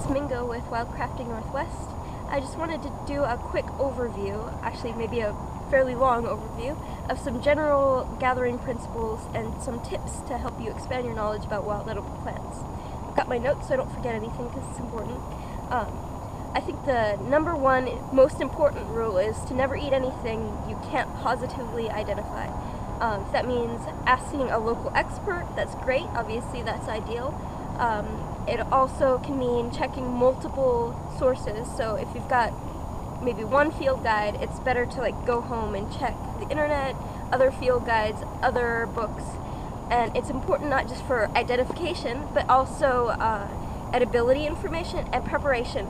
it's Mingo with Wildcrafting Northwest. I just wanted to do a quick overview, actually maybe a fairly long overview, of some general gathering principles and some tips to help you expand your knowledge about wild edible plants. I've got my notes so I don't forget anything because it's important. I think the number one most important rule is to never eat anything you can't positively identify. If that means asking a local expert, that's great, obviously that's ideal. It also can mean checking multiple sources, so if you've got maybe one field guide, it's better to go home and check the internet, other field guides, other books, and it's important not just for identification, but also edibility information and preparation.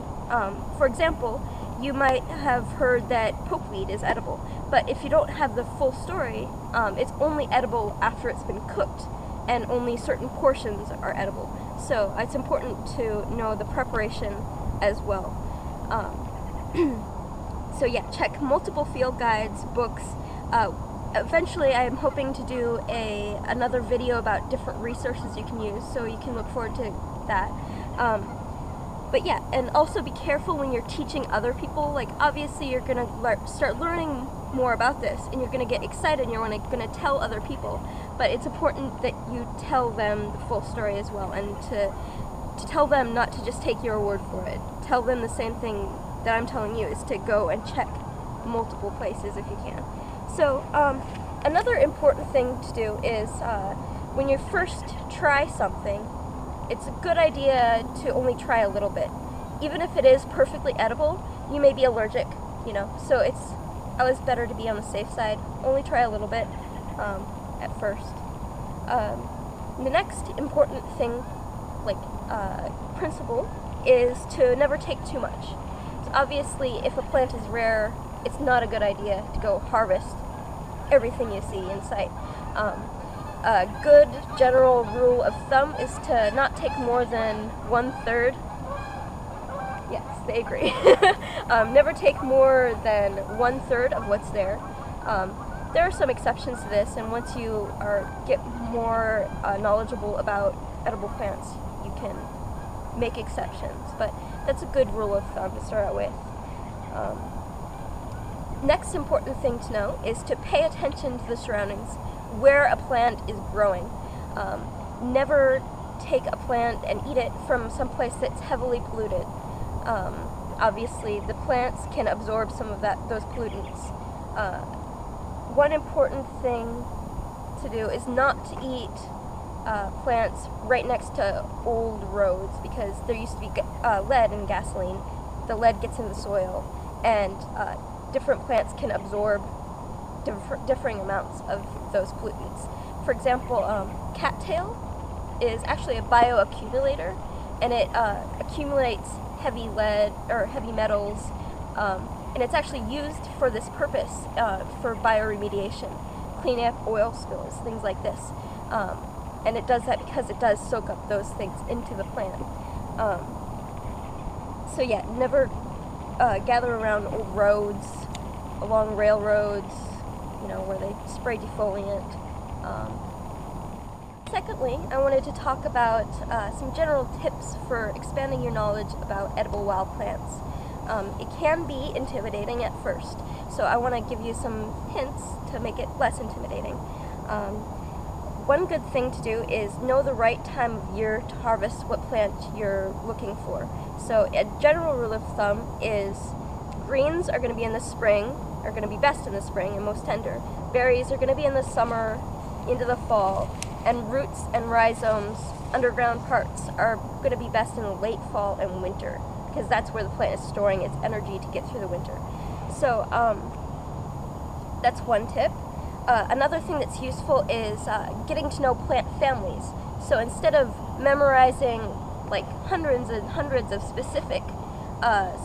For example, you might have heard that pokeweed is edible, but if you don't have the full story, it's only edible after it's been cooked, and only certain portions are edible. So it's important to know the preparation as well. So yeah, check multiple field guides, books. Eventually I am hoping to do another video about different resources you can use, so you can look forward to that. But yeah, and also be careful when you're teaching other people. Obviously you're going to start learning more about this, and you're going to get excited and you're going to tell other people. But it's important that you tell them the full story as well, and to tell them not to just take your word for it. Tell them the same thing that I'm telling you, is to go and check multiple places if you can. So another important thing to do is when you first try something, it's a good idea to only try a little bit. Even if it is perfectly edible, you may be allergic, so it's always better to be on the safe side. Only try a little bit at first. The next important thing, principle, is to never take too much. So obviously, if a plant is rare, it's not a good idea to go harvest everything you see in sight. A good general rule of thumb is to not take more than 1/3. Yes, they agree. Never take more than 1/3 of what's there. There are some exceptions to this, and once you get more knowledgeable about edible plants, you can make exceptions, but that's a good rule of thumb to start out with. Next important thing to know is to pay attention to the surroundings, where a plant is growing. Never take a plant and eat it from someplace that's heavily polluted. Obviously, the plants can absorb some of those pollutants. One important thing to do is not to eat plants right next to old roads, because there used to be lead in gasoline. The lead gets in the soil, and different plants can absorb differing amounts of those pollutants. For example, cattail is actually a bioaccumulator, and it accumulates heavy lead or heavy metals, and it's actually used for this purpose, for bioremediation, cleaning up oil spills, things like this. And it does that because it does soak up those things into the plant. So yeah, never gather around old roads, along railroads, where they spray defoliant. Secondly, I wanted to talk about some general tips for expanding your knowledge about edible wild plants. It can be intimidating at first, so I want to give you some hints to make it less intimidating. One good thing to do is know the right time of year to harvest what plant you're looking for. So a general rule of thumb is greens are going to be in the spring, are going to be best in the spring and most tender. Berries are going to be in the summer into the fall, and roots and rhizomes, underground parts, are going to be best in the late fall and winter, because that's where the plant is storing its energy to get through the winter. So that's one tip. Another thing that's useful is getting to know plant families. So instead of memorizing hundreds and hundreds of specific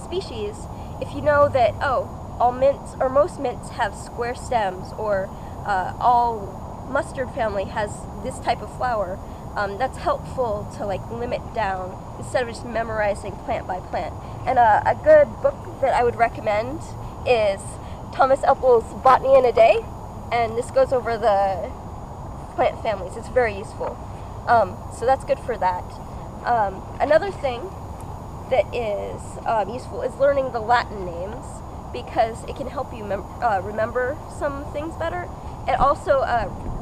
species, if you know that, all mints, or most mints, have square stems, or all mustard family has this type of flower, that's helpful to limit down instead of just memorizing plant by plant. And a good book that I would recommend is Thomas Eppel's Botany in a Day, and this goes over the plant families. It's very useful. So that's good for that. Another thing that is useful is learning the Latin names, because it can help you remember some things better. It also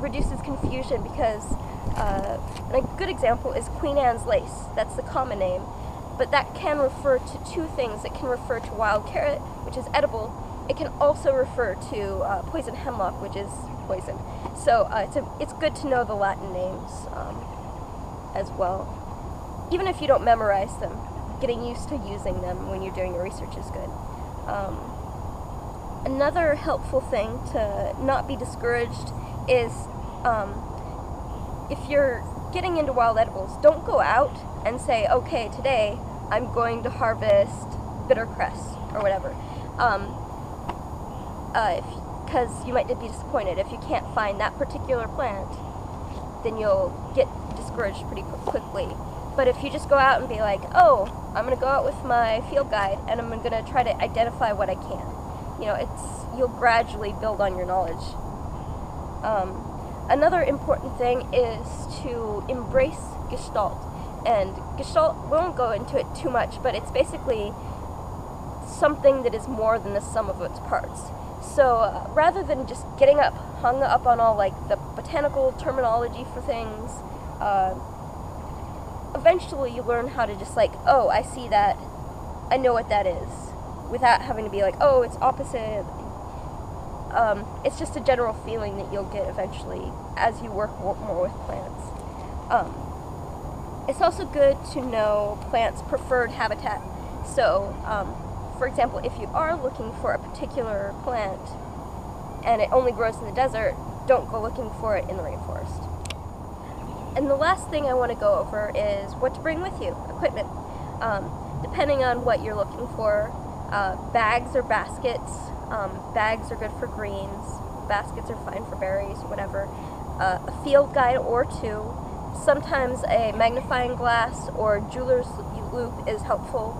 reduces confusion, because a good example is Queen Anne's lace. That's the common name, but that can refer to two things. It can refer to wild carrot, which is edible. It can also refer to poison hemlock, which is poison. So it's good to know the Latin names as well. Even if you don't memorize them, getting used to using them when you're doing your research is good. Another helpful thing to not be discouraged is if you're getting into wild edibles, don't go out and say, okay, today I'm going to harvest bitter cress or whatever. Because you might be disappointed. If you can't find that particular plant, then you'll get discouraged pretty quickly. But if you just go out and be like, oh, I'm going to go out with my field guide and I'm going to try to identify what I can. You'll gradually build on your knowledge. Another important thing is to embrace gestalt. And gestalt, we won't go into it too much, but it's basically something that is more than the sum of its parts. So rather than just getting hung up on all the botanical terminology for things, eventually you learn how to just oh, I see that, I know what that is, without having to be oh, it's opposite. It's just a general feeling that you'll get eventually as you work more with plants. It's also good to know plants' preferred habitat. So, for example, if you are looking for a particular plant and it only grows in the desert, don't go looking for it in the rainforest. And the last thing I want to go over is what to bring with you, equipment. Depending on what you're looking for, bags or baskets. Bags are good for greens, baskets are fine for berries or whatever. A field guide or two. Sometimes a magnifying glass or jeweler's loupe is helpful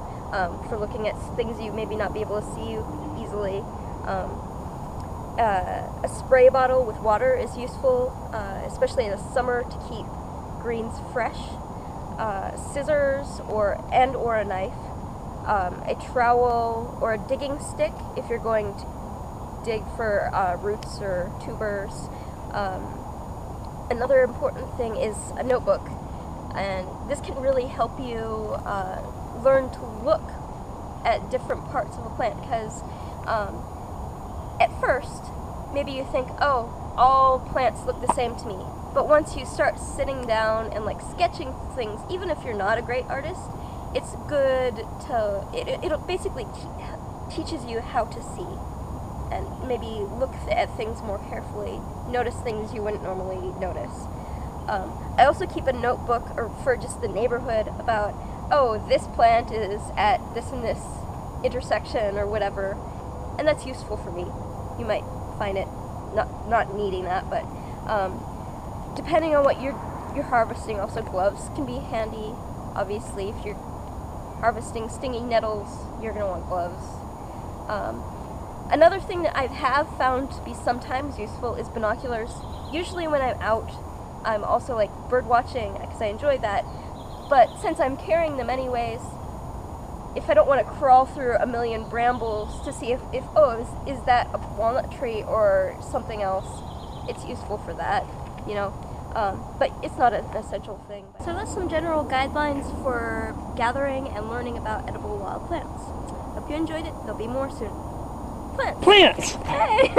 for looking at things you maybe not be able to see easily. A spray bottle with water is useful, especially in the summer to keep greens fresh. Scissors or a knife. A trowel or a digging stick if you're going to dig for roots or tubers. Another important thing is a notebook, and this can really help you learn to look at different parts of a plant, because at first maybe you think, oh, all plants look the same to me, but once you start sitting down and sketching things, even if you're not a great artist, it's good to, it basically teaches you how to see and maybe look at things more carefully, notice things you wouldn't normally notice. I also keep a notebook for just the neighborhood about, oh, this plant is at this and this intersection or whatever, and that's useful for me. You might find it not needing that, but depending on what you're harvesting, also gloves can be handy. Obviously, if you're harvesting stinging nettles, you're going to want gloves. Another thing that I have found to be sometimes useful is binoculars. Usually when I'm out, I'm also bird watching, because I enjoy that. But since I'm carrying them anyways, if I don't want to crawl through a million brambles to see if is that a walnut tree or something else, it's useful for that, but it's not an essential thing. So that's some general guidelines for gathering and learning about edible wild plants. Hope you enjoyed it. There'll be more soon. Plants! Hey!